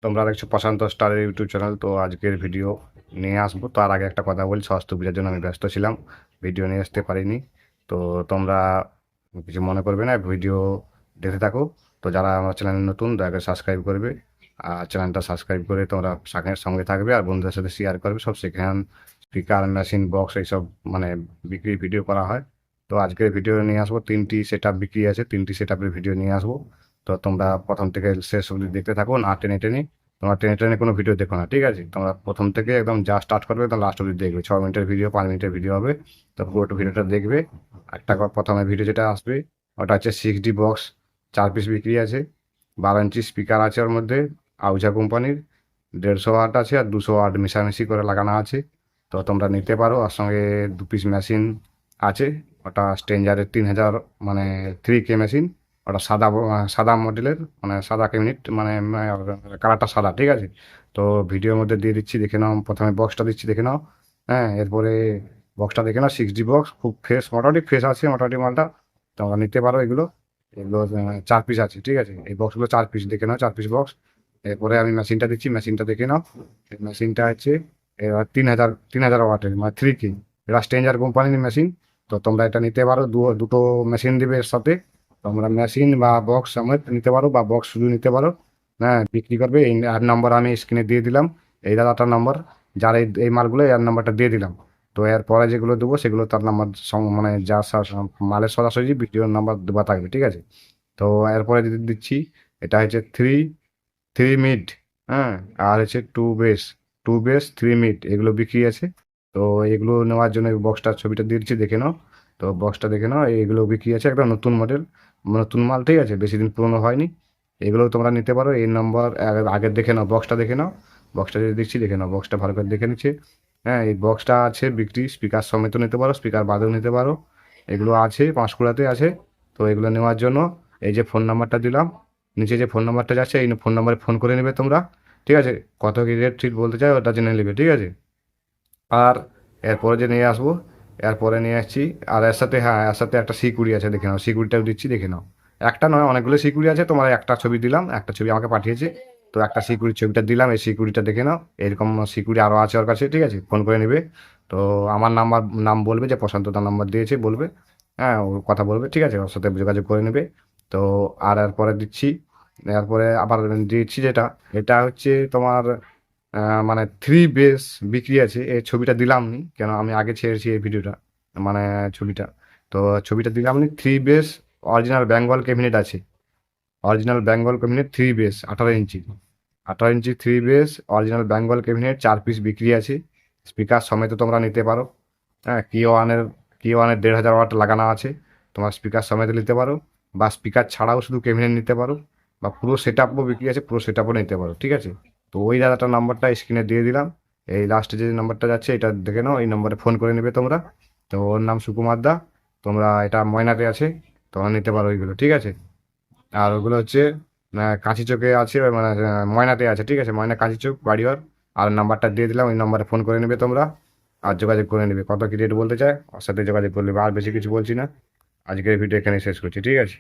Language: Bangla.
তোমরা দেখছো প্রশান্ত স্টারের ইউটিউব চ্যানেল। তো আজকের ভিডিও নিয়ে আসবো, তার আগে একটা কথা বলি, স্বাস্থ্য পূজার জন্য আমি ব্যস্ত ছিলাম, ভিডিও নিয়ে আসতে পারিনি। তো তোমরা কিছু মনে করবে না, ভিডিও দেখতে থাকো। তো যারা আমার চ্যানেল নতুন দয়া করে সাবস্ক্রাইব করবে, আর চ্যানেলটা সাবস্ক্রাইব করে তোমরা সঙ্গে থাকবে আর বন্ধুদের সাথে শেয়ার করবে। সব সেখানে স্পিকার, মেশিন, বক্স এইসব মানে বিক্রি ভিডিও করা হয়। তো আজকের ভিডিও নিয়ে আসবো, 3টি সেট আপ বিক্রি আছে, 3টি সেট আপের ভিডিও নিয়ে আসবো। তো তোমরা প্রথম থেকে শেষ অবধি দেখতে থাকো, না টেনে টেনে। তোমরা টেনে টেনে কোনো ভিডিও দেখো না, ঠিক আছে? তোমরা প্রথম থেকে একদম যা স্টার্ট করবে একদম লাস্ট অবধি দেখবে। 6 মিনিটের ভিডিও, 5 মিনিটের ভিডিও হবে। তো পুরোটা ভিডিওটা দেখবে। প্রথমে ভিডিও যেটা আসবে ওটা হচ্ছে 6D বক্স, 4 পিস বিক্রি আছে। 12 ইঞ্চি স্পিকার আছে ওর মধ্যে, আউজা কোম্পানির। 150 ওয়াট আছে আর 200 ওয়াট মিশামিশি করে লাগানো আছে। তো তোমরা নিতে পারো। আর সঙ্গে 2 পিস মেশিন আছে, ওটা স্ট্রেঞ্জারের 3000 মানে 3K মেশিন। ওটা সাদা মডেলের, মানে সাদা ক্যাবিনেট, মানে কালারটা সাদা, ঠিক আছে? তো ভিডিওর মধ্যে দিয়ে দিচ্ছি, দেখে নাও। প্রথমে বক্সটা দিচ্ছি, দেখে নাও। হ্যাঁ, এরপরে বক্সটা দেখে নাও। 6D বক্স, খুব ফ্রেশ, মোটামুটি ফ্রেশ আছে মোটামুটি মালটা। তোমরা নিতে পারো এগুলো। এগুলো 4 পিস আছে, ঠিক আছে? এই বক্সগুলো 4 পিস, দেখে নাও, 4 পিস বক্স। এরপরে আমি মেশিনটা দিচ্ছি, মেশিনটা দেখে নাও। এই মেশিনটা হচ্ছে 3000 ওয়াটের, মানে 3K। এটা স্ট্রেঞ্জার কোম্পানির মেশিন। তো তোমরা এটা নিতে পারো। দুটো মেশিন দিবে এর সাথে। তোমরা মেশিন বা বক্স সমেত নিতে পারো, বা বক্স শুধু নিতে পারো। হ্যাঁ, বিক্রি করবে। এই আর নাম্বার আমি স্ক্রিনে দিয়ে দিলাম, এই দাদাটার নাম্বার। যার এই মালগুলো, এর নাম্বারটা দিয়ে দিলাম। তো এর পরে যেগুলো দেবো সেগুলো তার নাম্বার, মানে যা মালের সরাসরি ভিডিওর নাম্বার দেওয়া থাকবে, ঠিক আছে? তো এরপরে যদি দিচ্ছি, এটা হচ্ছে থ্রি থ্রি মিড। হ্যাঁ, আর হচ্ছে টু বেস 3 মিড, এগুলো বিক্রি আছে। তো এগুলো নেওয়ার জন্য বক্সটার ছবিটা দিয়ে দিচ্ছি, দেখে নাও। তো বক্সটা দেখে নাও, এগুলো বিক্রি আছে, একদম নতুন মডেল, নতুন মাল, ঠিক আছে? বেশি দিন পুরনো হয়নি। এগুলো তোমরা নিতে পারো। এই নম্বর আগের দেখে নাও, বক্সটা দেখে নাও। বক্সটা যদি দিচ্ছি, দেখে নাও, বক্সটা ভালো করে দেখে নিচ্ছে। হ্যাঁ, এই বক্সটা আছে বিক্রি, স্পিকার সমেতও নিতে পারো, স্পিকার বাদেও নিতে পারো। এগুলো আছে, পাঁশকুড়াতে আছে। তো এগুলো নেওয়ার জন্য এই যে ফোন নাম্বারটা দিলাম, নিচে যে ফোন নাম্বারটা যাচ্ছে, এই ফোন নাম্বারে ফোন করে নেবে তোমরা, ঠিক আছে? কত কি রেট ঠিক বলতে চাই, ওটা জেনে নেবে, ঠিক আছে? আর এরপরে যে নিয়ে আসবো, এরপরে নিয়ে আসছি। আর এর সাথে, হ্যাঁ, এর সাথে একটা সিকিউরিটি আছে, দেখে নাও। সিকিউরিটিটাও দিচ্ছি, দেখে নাও। একটা নয়, অনেকগুলো সিকিউরিটি আছে। তোমার একটা ছবি দিলাম, একটা ছবি আমাকে পাঠিয়েছে। তো একটা সিকিউরিটি ছবিটা দিলাম, এই সিকিউরিটিটা দেখে নাও। এরকম সিকিউরিটি আরও আছে ওর কাছে, ঠিক আছে? ফোন করে নেবে। তো আমার নাম বলবে যে প্রশান্ত তার নাম্বার দিয়েছে, বলবে। হ্যাঁ, ও কথা বলবে, ঠিক আছে? ওর সাথে যোগাযোগ করে নেবে। তো আর এরপরে দিচ্ছি, এরপরে আবার দিচ্ছি যেটা, এটা হচ্ছে তোমার মানে 3 বেস বিক্রি আছে। এই ছবিটা দিলাম নি, কেন আমি আগে ছেড়েছি এই ভিডিওটা, মানে ছবিটা। তো ছবিটা দিলাম নি। 3 বেস অরিজিনাল বেঙ্গল ক্যাবিনেট আছে। অরিজিনাল বেঙ্গল ক্যাবিনেট 3 বেস, 18 ইঞ্চি। 18 ইঞ্চি 3 base original Bengal cabinet, 4 piece বিক্রি আছে। স্পিকার সমেত তোমরা নিতে পারো। হ্যাঁ, কি ওয়ানের 1500 ওয়াট লাগানো আছে। তোমার স্পিকার সমেত নিতে পারো, বা স্পিকার ছাড়াও শুধু ক্যাবিনেট নিতে পারো, বা পুরো সেট আপও বিক্রি আছে, পুরো সেট আপও নিতে পারো, ঠিক আছে? তো ওই দাদাটার নাম্বারটা স্ক্রিনে দিয়ে দিলাম। এই লাস্টে যে নাম্বারটা যাচ্ছে, এটা দেখে নাও। এই নম্বরে ফোন করে নেবে তোমরা। তো ওর নাম সুকুমার দা। তোমরা, এটা ময়নাতে আছে, তোমরা নিতে পারো ওইগুলো, ঠিক আছে? আর ওগুলো হচ্ছে কাঁচি চোখে আছে, মানে ময়নাতে আছে, ঠিক আছে? ময়না কাঁচি চোখ, বাড়িওয়ার। আর নাম্বারটা দিয়ে দিলাম, ওই নাম্বারে ফোন করে নেবে তোমরা। আর যোগাযোগ করে নেবে, কত কি রেট বলতে চায় ওর সাথে যোগাযোগ করে নেবে। আর বেশি কিছু বলছি না, আজকের ভিডিও এখানে শেষ করছি, ঠিক আছে?